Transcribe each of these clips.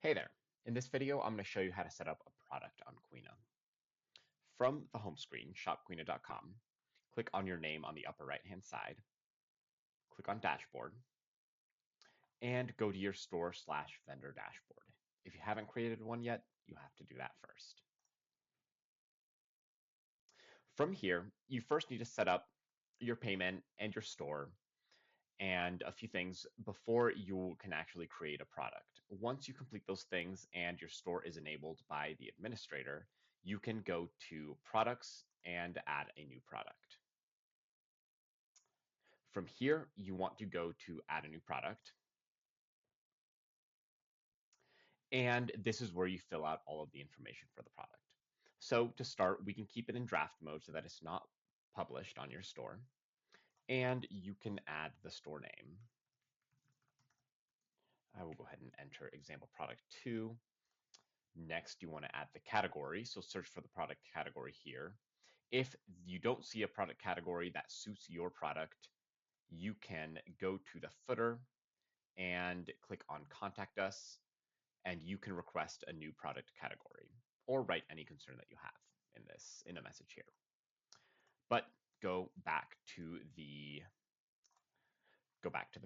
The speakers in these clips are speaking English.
Hey there. In this video, I'm going to show you how to set up a product on Cuina. From the home screen, shopcuina.com, click on your name on the upper right-hand side, click on Dashboard, and go to your store/vendor dashboard. If you haven't created one yet, you have to do that first. From here, you first need to set up your payment and your store and a few things before you can actually create a product. Once you complete those things and your store is enabled by the administrator, you can go to products and add a new product. From here, you want to go to add a new product. And this is where you fill out all of the information for the product. So to start, we can keep it in draft mode so that it's not published on your store. And you can add the store name. I will go ahead and enter example product 2. Next, you want to add the category, so search for the product category here. If you don't see a product category that suits your product, you can go to the footer and click on Contact Us, and you can request a new product category or write any concern that you have in a message here. But go back to the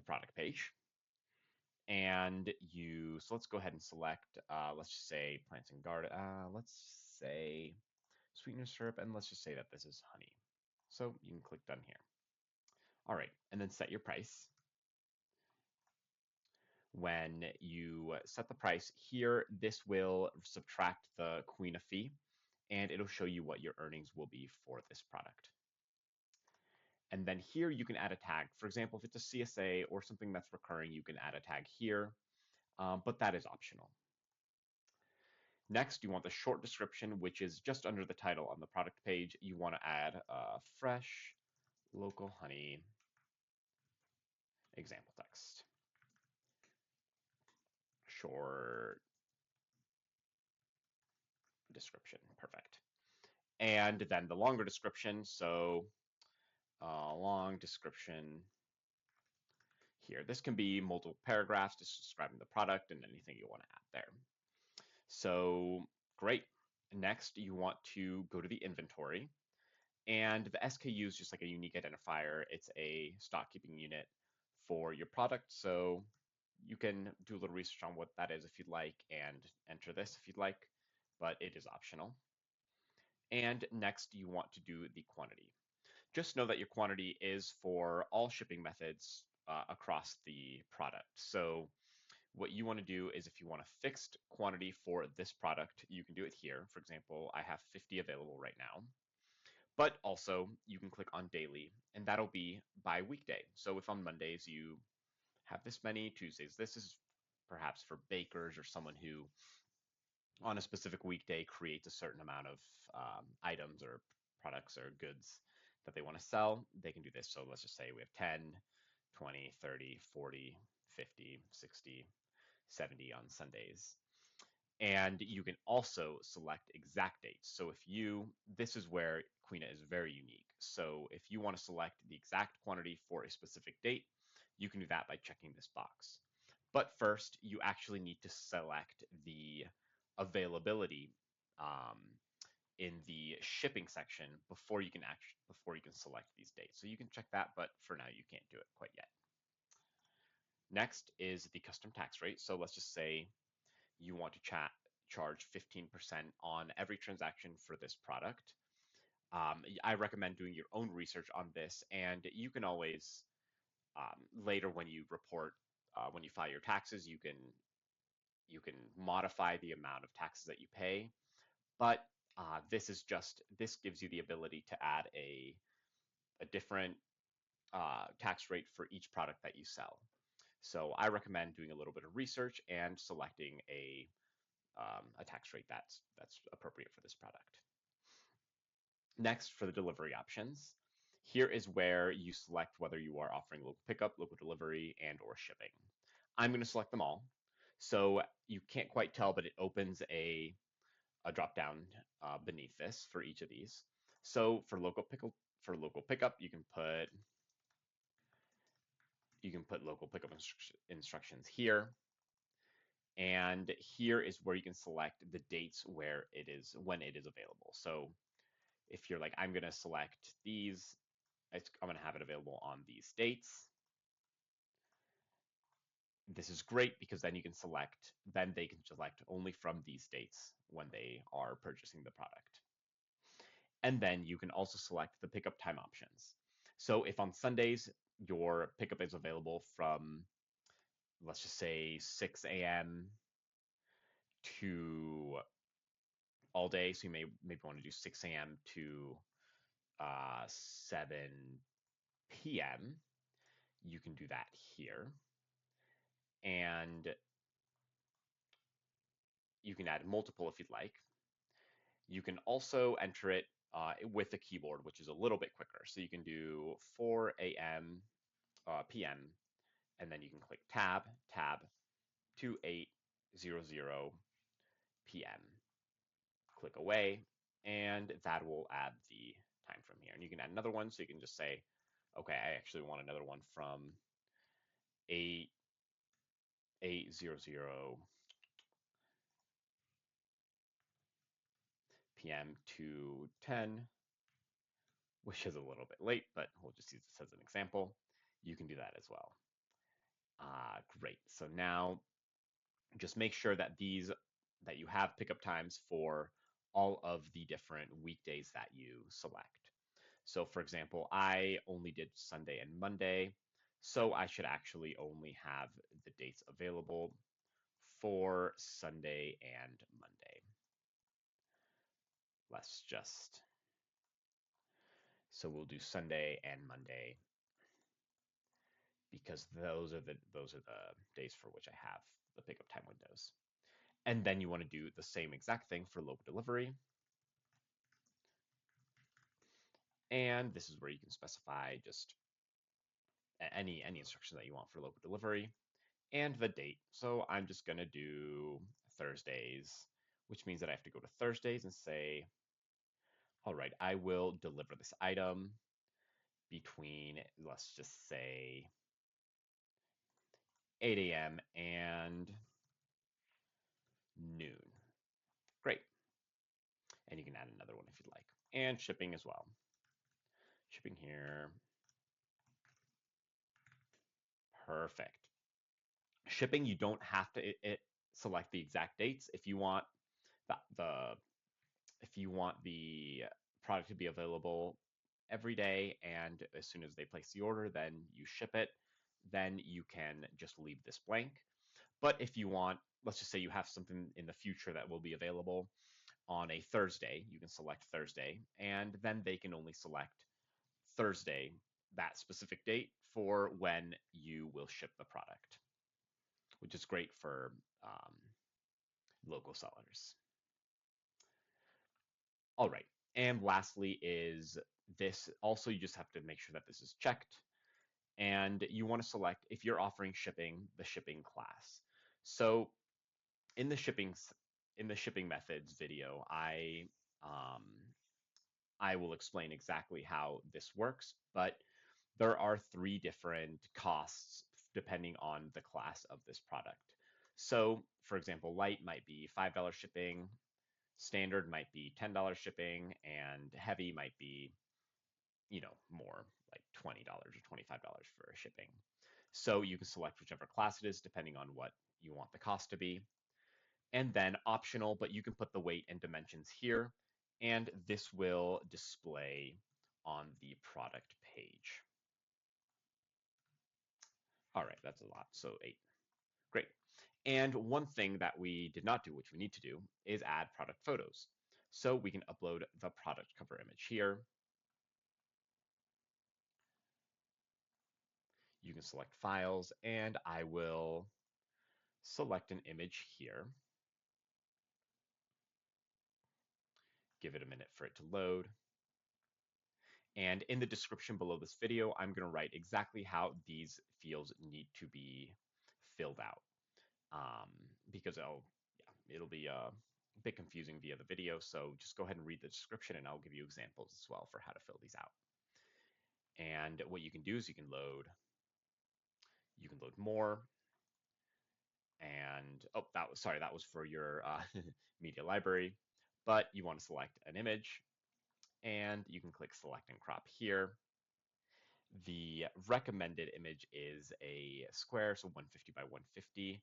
product page. And so let's go ahead and select, let's just say plants and garden, let's say sweetener syrup, and let's just say that this is honey. So you can click done here. All right, and then set your price. When you set the price here, this will subtract the Cuina fee, and it'll show you what your earnings will be for this product. And then here you can add a tag. For example, if it's a CSA or something that's recurring, you can add a tag here, but that is optional. Next, you want the short description, which is just under the title on the product page. You want to add fresh, local honey, example text. Short description, perfect. And then the longer description, so long description here. This can be multiple paragraphs just describing the product and anything you want to add there. So great. Next, you want to go to the inventory. And the SKU is just like a unique identifier. It's a stock keeping unit for your product. So you can do a little research on what that is if you'd like and enter this if you'd like, but it is optional. And next, you want to do the quantity. Just know that your quantity is for all shipping methods across the product. So what you want to do is if you want a fixed quantity for this product, you can do it here. For example, I have 50 available right now. But also you can click on daily, and that'll be by weekday. So if on Mondays you have this many, Tuesdays, this is perhaps for bakers or someone who on a specific weekday creates a certain amount of items or products or goods that they want to sell, they can do this. So let's just say we have 10, 20, 30, 40, 50, 60, 70 on Sundays. And you can also select exact dates. So this is where Cuina is very unique. So if you want to select the exact quantity for a specific date, you can do that by checking this box. But first, you actually need to select the availability in the shipping section before you can select these dates. So you can check that, but for now you can't do it quite yet. Next is the custom tax rate. So let's just say you want to charge 15% on every transaction for this product. I recommend doing your own research on this, and you can always later when you file your taxes, you can modify the amount of taxes that you pay. But this gives you the ability to add a different tax rate for each product that you sell. So I recommend doing a little bit of research and selecting a tax rate that's appropriate for this product. Next, for the delivery options, here is where you select whether you are offering local pickup, local delivery, and or shipping. I'm going to select them all. So you can't quite tell, but it opens a drop down beneath this for each of these. So for local pickup, you can put local pickup instructions here. And here is where you can select the dates when it is available. So if you're like, I'm going to select these, I'm going to have it available on these dates. This is great because then they can select only from these dates when they are purchasing the product. And then you can also select the pickup time options. So if on Sundays your pickup is available from, let's just say 6 a.m. to all day, so you maybe want to do 6 a.m. to 7 p.m. You can do that here, and you can add multiple if you'd like. You can also enter it with the keyboard, which is a little bit quicker. So you can do 4 a.m. p.m. and then you can click tab 2800 p.m. Click away, and that will add the time from here. And you can add another one, so you can just say, okay, I actually want another one from 800 p.m. to 10, which is a little bit late, but we'll just use this as an example. You can do that as well. Great. So now just make sure that that you have pickup times for all of the different weekdays that you select. So for example, I only did Sunday and Monday, so I should actually only have the dates available for Sunday and Monday. Let's just, so we'll do Sunday and Monday because those are the days for which I have the pickup time windows. And then you want to do the same exact thing for local delivery. And this is where you can specify just any instruction that you want for local delivery and the date. So I'm just going to do Thursdays, which means that I have to go to Thursdays and say, all right, I will deliver this item between, let's just say, 8 a.m. and noon. Great. And you can add another one if you'd like. And shipping as well. Shipping here. Perfect. Shipping, you don't have to select the exact dates. If you want the product to be available every day and as soon as they place the order, then you ship it, then you can just leave this blank. But if you want, let's just say you have something in the future that will be available on a Thursday, you can select Thursday, and then they can only select Thursday, that specific date, for when you will ship the product, which is great for local sellers. All right. And lastly is this. Also, you just have to make sure that this is checked. And you want to select, if you're offering shipping, the shipping class. So in the shipping methods video, I will explain exactly how this works, but there are 3 different costs depending on the class of this product. So, for example, light might be $5 shipping, standard might be $10 shipping, and heavy might be, more like $20 or $25 for shipping. So you can select whichever class it is depending on what you want the cost to be. And then optional, but you can put the weight and dimensions here, and this will display on the product page. All right, that's a lot, so 8. Great. And one thing that we did not do, which we need to do, is add product photos. So we can upload the product cover image here. You can select files, and I will select an image here. Give it a minute for it to load. And in the description below this video, I'm going to write exactly how these fields need to be filled out, because it'll be a bit confusing via the video. So just go ahead and read the description, and I'll give you examples as well for how to fill these out. And what you can do is you can load more, And oh, that was for your media library, but you want to select an image and you can click select and crop here. The recommended image is a square, so 150 by 150,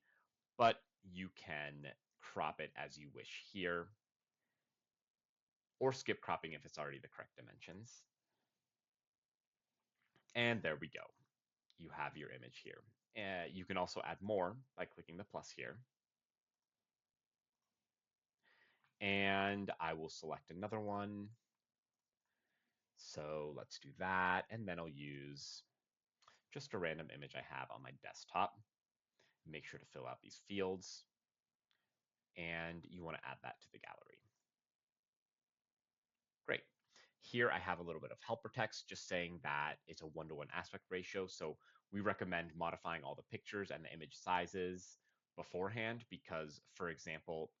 but you can crop it as you wish here, or skip cropping if it's already the correct dimensions. And there we go. You have your image here. You can also add more by clicking the plus here. And I will select another one. So let's do that. And then I'll use just a random image I have on my desktop. Make sure to fill out these fields. And you want to add that to the gallery. Great. Here I have a little bit of helper text just saying that it's a 1-to-1 aspect ratio. So we recommend modifying all the pictures and the image sizes beforehand because, for example,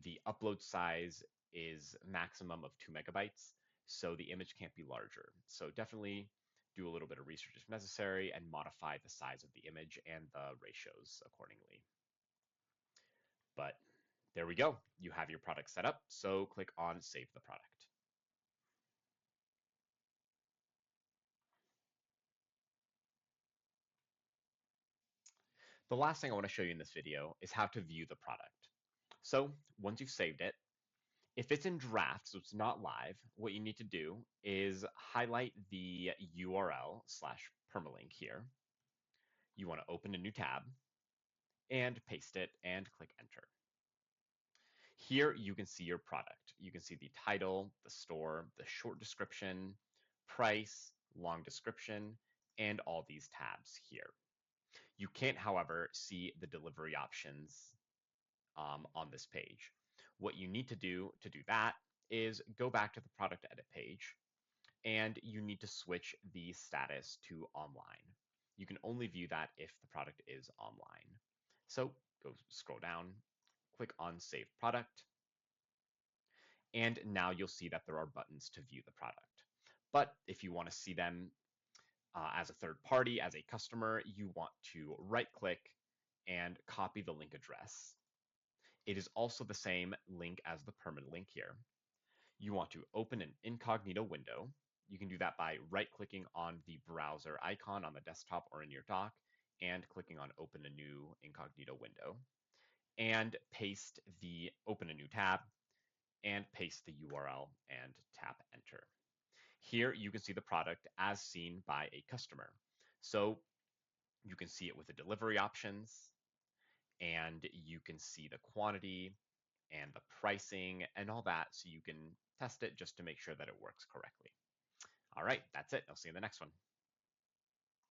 the upload size is maximum of 2 megabytes, so the image can't be larger. So definitely do a little bit of research if necessary and modify the size of the image and the ratios accordingly. But there we go. You have your product set up, so click on Save the Product. The last thing I want to show you in this video is how to view the product. So once you've saved it, if it's in draft, so it's not live, what you need to do is highlight the URL slash permalink here. You want to open a new tab and paste it and click enter. Here you can see your product. You can see the title, the store, the short description, price, long description, and all these tabs here. You can't, however, see the delivery options on this page. What you need to do that is go back to the product edit page and you need to switch the status to online. You can only view that if the product is online. So go scroll down, click on Save Product, and now you'll see that there are buttons to view the product. But if you want to see them as a third party, as a customer, you want to right click and copy the link address. It is also the same link as the permanent link here. You want to open an incognito window. You can do that by right-clicking on the browser icon on the desktop or in your dock and clicking on Open a New Incognito Window. And open a new tab and paste the URL and tap Enter. Here you can see the product as seen by a customer. So you can see it with the delivery options, and you can see the quantity and the pricing and all that, so you can test it just to make sure that it works correctly. All right, that's it. I'll see you in the next one.